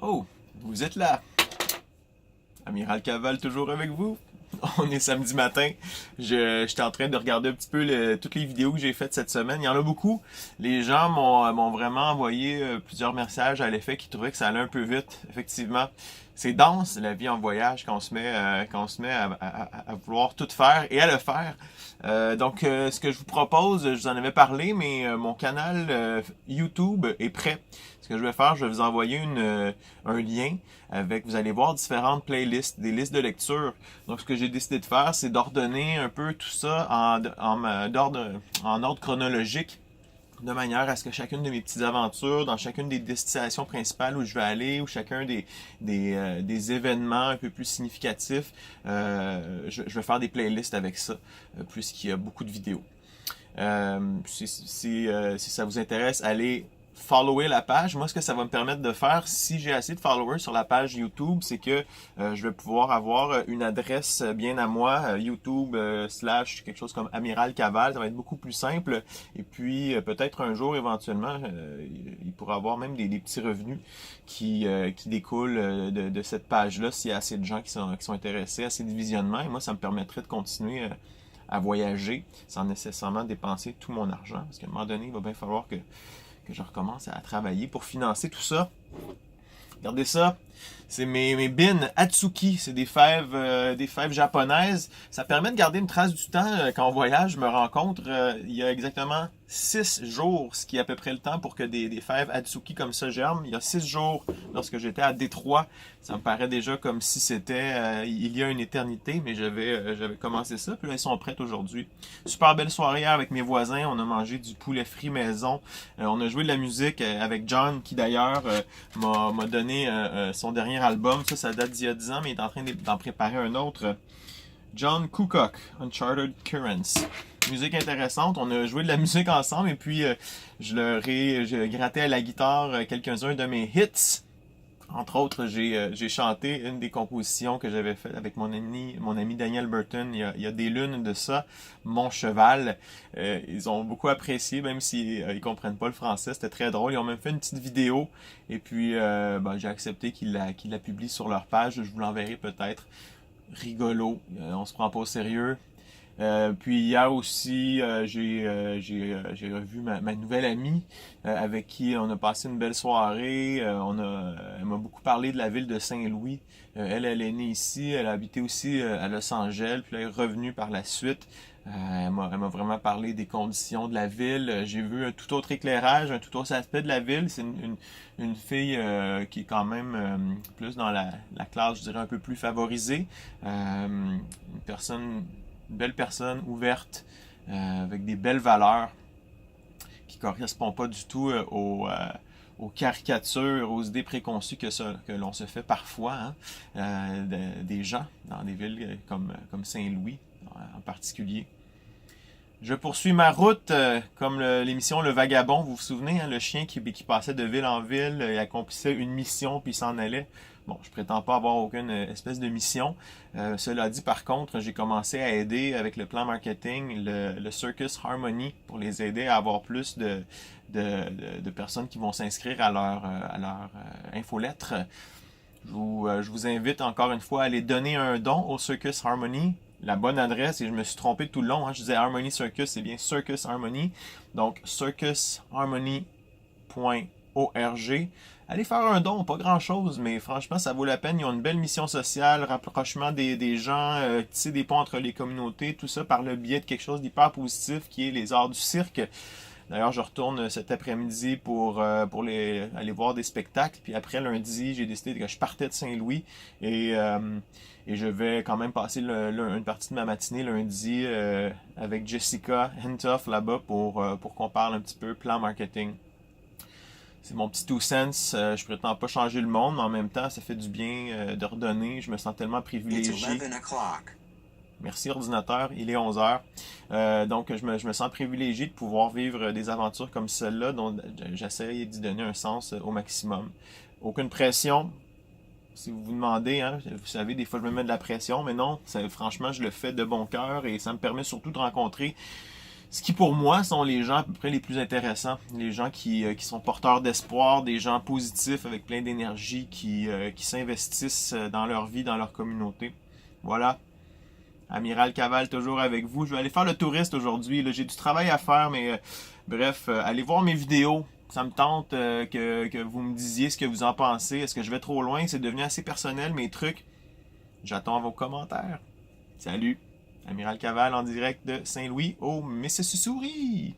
Oh, vous êtes là. Amiral Caval toujours avec vous. On est samedi matin. J'étais en train de regarder un petit peu toutes les vidéos que j'ai faites cette semaine. Il y en a beaucoup. Les gens m'ont vraiment envoyé plusieurs messages à l'effet qu'ils trouvaient que ça allait un peu vite. Effectivement, c'est dense la vie en voyage quand on se met à vouloir tout faire et à le faire. Ce que je vous propose, je vous en avais parlé, mais mon canal YouTube est prêt. Ce que je vais faire, je vais vous envoyer un lien avec, vous allez voir différentes playlists, des listes de lecture. Donc, ce que j'ai décidé de faire, c'est d'ordonner un peu tout ça en ordre chronologique, de manière à ce que chacune de mes petites aventures, dans chacune des destinations principales où je vais aller, ou chacun des événements un peu plus significatifs, je vais faire des playlists avec ça, puisqu'il y a beaucoup de vidéos. Si ça vous intéresse, allez follower la page. Moi, ce que ça va me permettre de faire, si j'ai assez de followers sur la page YouTube, c'est que je vais pouvoir avoir une adresse bien à moi, YouTube slash quelque chose comme Amiral Caval. Ça va être beaucoup plus simple. Et puis, peut-être un jour, éventuellement, il pourra avoir même des petits revenus qui découlent de cette page-là s'il y a assez de gens qui sont intéressés, assez de visionnement. Et moi, ça me permettrait de continuer à voyager sans nécessairement dépenser tout mon argent. Parce qu'à un moment donné, il va bien falloir que je recommence à travailler pour financer tout ça. Regardez ça, c'est mes bins Atsuki, c'est des fèves japonaises. Ça permet de garder une trace du temps quand on voyage. Je me rends compte, il y a exactement 6 jours, ce qui est à peu près le temps pour que des fèves Atsuki comme ça germent. Il y a 6 jours, lorsque j'étais à Détroit, ça me paraît déjà comme si c'était il y a une éternité, mais j'avais commencé ça, puis là, ils sont prêts aujourd'hui. Super belle soirée hier avec mes voisins, on a mangé du poulet frit maison, on a joué de la musique avec John, qui d'ailleurs m'a donné son dernier album. Ça date d'il y a 10 ans, mais il est en train d'en préparer un autre. John Coocock, Uncharted Currents. Musique intéressante. On a joué de la musique ensemble et puis j'ai gratté à la guitare quelques-uns de mes hits. Entre autres, j'ai chanté une des compositions que j'avais faites avec mon ami Daniel Burton il y a des lunes de ça, Mon Cheval. Ils ont beaucoup apprécié, même s'ils ils comprennent pas le français. C'était très drôle. Ils ont même fait une petite vidéo et puis j'ai accepté qu'ils la publient sur leur page. Je vous l'enverrai peut-être. Rigolo. On se prend pas au sérieux. Puis hier aussi, j'ai revu ma nouvelle amie avec qui on a passé une belle soirée. Elle m'a beaucoup parlé de la ville de Saint-Louis. Elle est née ici, elle a habité aussi à Los Angeles, puis elle est revenue par la suite. Elle m'a vraiment parlé des conditions de la ville. J'ai vu un tout autre éclairage, un tout autre aspect de la ville. C'est une fille qui est quand même plus dans la classe, je dirais, un peu plus favorisée. Une belle personne, ouverte, avec des belles valeurs, qui ne correspond pas du tout aux caricatures, aux idées préconçues que l'on se fait parfois des gens dans des villes comme Saint-Louis en particulier. Je poursuis ma route comme l'émission Le Vagabond, vous vous souvenez, le chien qui passait de ville en ville, il accomplissait une mission puis il s'en allait. Bon, je prétends pas avoir aucune espèce de mission. Cela dit, par contre, j'ai commencé à aider avec le plan marketing le Circus Harmony pour les aider à avoir plus de personnes qui vont s'inscrire à leur infolettre. Je vous invite encore une fois à aller donner un don au Circus Harmony. La bonne adresse, et je me suis trompé tout le long, je disais Harmony Circus, c'est bien Circus Harmony. Donc, circusharmony.org. Allez faire un don, pas grand chose, mais franchement, ça vaut la peine. Ils ont une belle mission sociale, rapprochement des gens, tisser des ponts entre les communautés, tout ça par le biais de quelque chose d'hyper positif qui est les arts du cirque. D'ailleurs, je retourne cet après-midi pour aller voir des spectacles. Puis après, lundi, j'ai décidé que je partais de Saint-Louis et je vais quand même passer une partie de ma matinée lundi avec Jessica Hentoff là-bas pour qu'on parle un petit peu plan marketing. C'est mon petit 2 cents. Je prétends pas changer le monde, mais en même temps, ça fait du bien de redonner. Je me sens tellement privilégié. Merci ordinateur, il est 11 heures. Donc je me sens privilégié de pouvoir vivre des aventures comme celle-là, dont j'essaie d'y donner un sens au maximum. Aucune pression. Si vous vous demandez, vous savez, des fois je me mets de la pression, mais non, franchement, je le fais de bon cœur et ça me permet surtout de rencontrer Ce qui pour moi sont les gens à peu près les plus intéressants, les gens qui sont porteurs d'espoir, des gens positifs avec plein d'énergie, qui s'investissent dans leur vie, dans leur communauté. Voilà, Amiral Caval toujours avec vous. Je vais aller faire le touriste aujourd'hui. J'ai du travail à faire, mais bref, allez voir mes vidéos. Ça me tente que vous me disiez ce que vous en pensez. Est-ce que je vais trop loin? C'est devenu assez personnel, mes trucs. J'attends vos commentaires. Salut! Amiral Caval en direct de Saint-Louis au Mississippi.